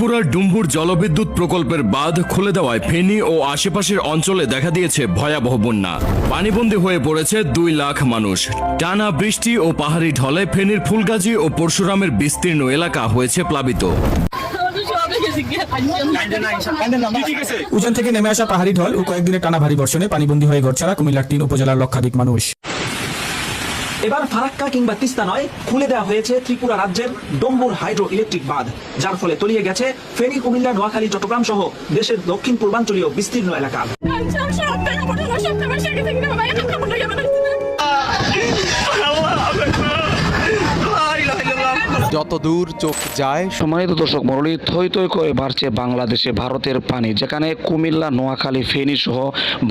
ত্রিপুরার ডুম্বুর জলবিদ্যুৎ প্রকল্পের বাঁধ খুলে দেওয়ায় ফেনী ও আশেপাশের অঞ্চলে দেখা দিয়েছে ভয়াবহ বন্যা। পানিবন্দী হয়ে পড়েছে 2 লাখ মানুষ। টানা বৃষ্টি ও পাহাড়ি ঢলে ফেনীর ফুলগাজী ও পরশুরামের বিস্তীর্ণ এলাকা হয়েছে প্লাবিত। উজান থেকে নেমে আসা পাহাড়ি ঢল ও কয়েকদিনের টানা ভারী বর্ষণে পানিবন্দী হয়ে ঘরছাড়া কুমিল্লার 3 উপজেলার লক্ষাধিক মানুষ। এবার ফারাক্কা কিংবা তিস্তা নয়, খুলে দেওয়া হয়েছে ত্রিপুরা রাজ্যের ডম্বুর হাইড্রো ইলেকট্রিক বাঁধ, যার ফলে তলিয়ে গেছে ফেনী, কুমিল্লা, নোয়াখালী, চট্টগ্রাম সহ দেশের দক্ষিণ পূর্বাঞ্চলীয় বিস্তীর্ণ এলাকা। যত দূর চোখ যায়। সম্মানিত দর্শক মণ্ডলী, থই থই করে বাড়ছে বাংলাদেশে ভারতের পানি, যেখানে কুমিল্লা, নোয়াখালী, ফেনী সহ